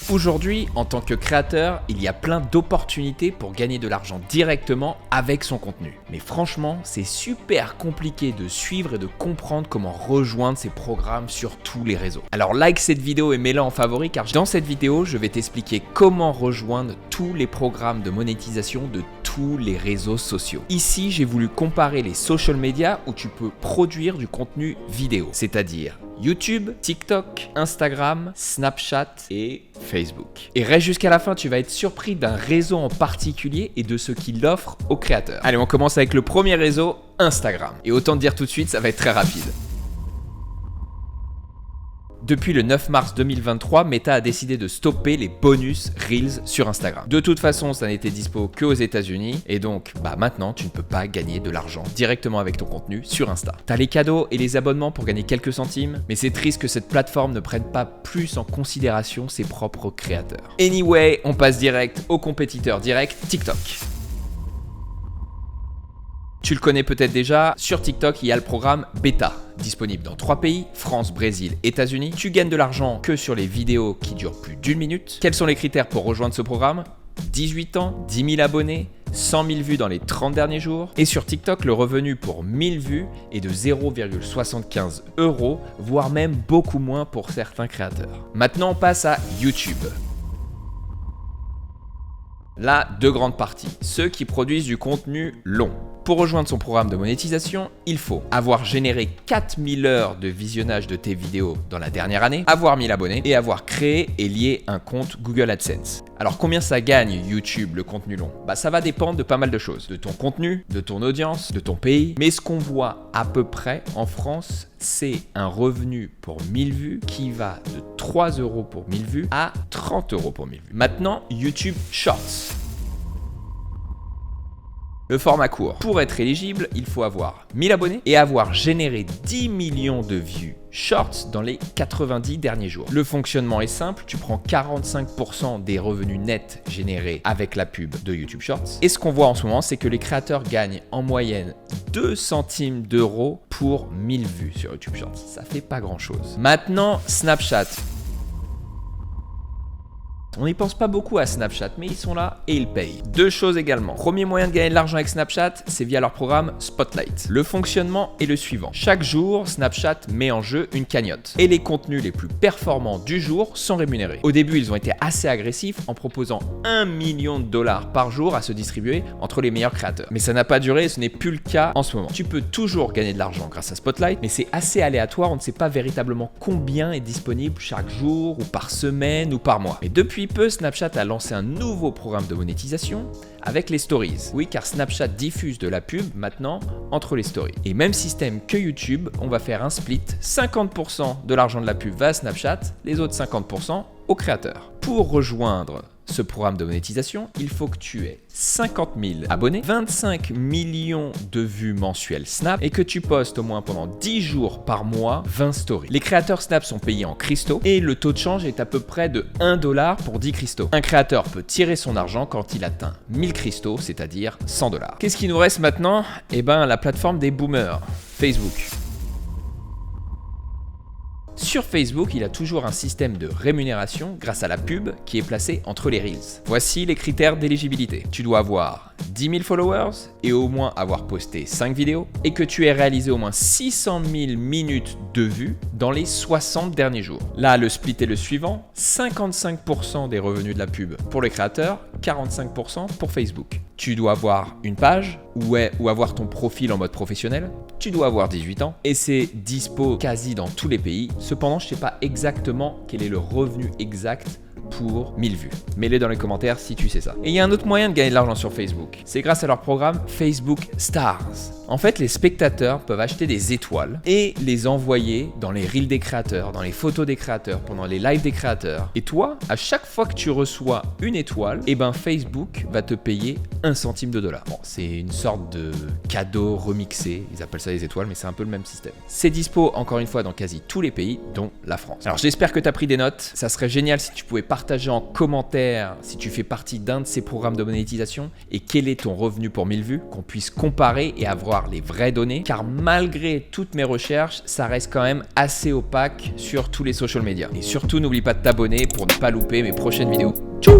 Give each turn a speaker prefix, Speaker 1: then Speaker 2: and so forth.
Speaker 1: Aujourd'hui, en tant que créateur, il y a plein d'opportunités pour gagner de l'argent directement avec son contenu. Mais franchement, c'est super compliqué de suivre et de comprendre comment rejoindre ces programmes sur tous les réseaux. Alors like cette vidéo et mets-la en favori car dans cette vidéo, je vais t'expliquer comment rejoindre tous les programmes de monétisation de tous les réseaux sociaux. Ici, j'ai voulu comparer les social media où tu peux produire du contenu vidéo, c'est-à-dire YouTube, TikTok, Instagram, Snapchat et Facebook. Et reste jusqu'à la fin, tu vas être surpris d'un réseau en particulier et de ce qu'il offre aux créateurs. Allez, on commence avec le premier réseau, Instagram. Et autant te dire tout de suite, ça va être très rapide. Depuis le 9 mars 2023, Meta a décidé de stopper les bonus Reels sur Instagram. De toute façon, ça n'était dispo que aux États-Unis et donc maintenant, tu ne peux pas gagner de l'argent directement avec ton contenu sur Insta. T'as les cadeaux et les abonnements pour gagner quelques centimes, mais c'est triste que cette plateforme ne prenne pas plus en considération ses propres créateurs. Anyway, on passe direct au compétiteur direct, TikTok. Tu le connais peut-être déjà, sur TikTok, il y a le programme Beta, disponible dans 3 pays, France, Brésil, États-Unis. Tu gagnes de l'argent que sur les vidéos qui durent plus d'1 minute. Quels sont les critères pour rejoindre ce programme ? 18 ans, 10 000 abonnés, 100 000 vues dans les 30 derniers jours. Et sur TikTok, le revenu pour 1000 vues est de 0,75 €, voire même beaucoup moins pour certains créateurs. Maintenant, on passe à YouTube. Là, deux grandes parties. Ceux qui produisent du contenu long. Pour rejoindre son programme de monétisation, il faut avoir généré 4000 heures de visionnage de tes vidéos dans la dernière année, avoir 1000 abonnés et avoir créé et lié un compte Google AdSense. Alors combien ça gagne YouTube, le contenu long ? Ça va dépendre de pas mal de choses. De ton contenu, de ton audience, de ton pays. Mais ce qu'on voit à peu près en France, c'est un revenu pour 1000 vues qui va de 3 € pour 1000 vues à 30 € pour 1000 vues. Maintenant, YouTube Shorts. Le format court. Pour être éligible, il faut avoir 1000 abonnés et avoir généré 10 millions de vues shorts dans les 90 derniers jours. Le fonctionnement est simple, tu prends 45% des revenus nets générés avec la pub de YouTube Shorts. Et ce qu'on voit en ce moment, c'est que les créateurs gagnent en moyenne 2 centimes d'euros pour 1000 vues sur YouTube Shorts. Ça fait pas grand-chose. Maintenant, Snapchat. On n'y pense pas beaucoup à Snapchat, mais ils sont là et ils payent. Deux choses également. Premier moyen de gagner de l'argent avec Snapchat, c'est via leur programme Spotlight. Le fonctionnement est le suivant. Chaque jour, Snapchat met en jeu une cagnotte. Et les contenus les plus performants du jour sont rémunérés. Au début, ils ont été assez agressifs en proposant $1 million par jour à se distribuer entre les meilleurs créateurs. Mais ça n'a pas duré et ce n'est plus le cas en ce moment. Tu peux toujours gagner de l'argent grâce à Spotlight, mais c'est assez aléatoire. On ne sait pas véritablement combien est disponible chaque jour ou par semaine ou par mois. Et depuis peu, Snapchat a lancé un nouveau programme de monétisation avec les stories. Oui, car Snapchat diffuse de la pub maintenant entre les stories. Et même système que YouTube, on va faire un split. 50% de l'argent de la pub va à Snapchat, les autres 50% aux créateurs. Pour rejoindre ce programme de monétisation, il faut que tu aies 50 000 abonnés, 25 millions de vues mensuelles Snap et que tu postes au moins pendant 10 jours par mois 20 stories. Les créateurs Snap sont payés en cristaux et le taux de change est à peu près de 1 $ pour 10 cristaux. Un créateur peut tirer son argent quand il atteint 1000 cristaux, c'est-à-dire 100 $. Qu'est-ce qui nous reste maintenant ? La plateforme des boomers, Facebook. Sur Facebook, il y a toujours un système de rémunération grâce à la pub qui est placée entre les Reels. Voici les critères d'éligibilité. Tu dois avoir 10 000 followers et au moins avoir posté 5 vidéos et que tu aies réalisé au moins 600 000 minutes de vues dans les 60 derniers jours. Là, le split est le suivant, 55% des revenus de la pub pour les créateurs, 45% pour Facebook. Tu dois avoir une page ou avoir ton profil en mode professionnel. Tu dois avoir 18 ans et c'est dispo quasi dans tous les pays. Cependant, je ne sais pas exactement quel est le revenu exact pour 1000 vues. Mets-les dans les commentaires si tu sais ça. Et il y a un autre moyen de gagner de l'argent sur Facebook. C'est grâce à leur programme Facebook Stars. En fait, les spectateurs peuvent acheter des étoiles et les envoyer dans les reels des créateurs, dans les photos des créateurs, pendant les lives des créateurs. Et toi, à chaque fois que tu reçois une étoile, Facebook va te payer 1 centime de $. Bon, c'est une sorte de cadeau remixé. Ils appellent ça des étoiles, mais c'est un peu le même système. C'est dispo, encore une fois, dans quasi tous les pays, dont la France. Alors, j'espère que tu as pris des notes. Ça serait génial si tu pouvais partager en commentaire si tu fais partie d'un de ces programmes de monétisation et quel est ton revenu pour 1000 vues, qu'on puisse comparer et avoir avoir les vraies données, car malgré toutes mes recherches, ça reste quand même assez opaque sur tous les social media. Et surtout, n'oublie pas de t'abonner pour ne pas louper mes prochaines vidéos. Tchou!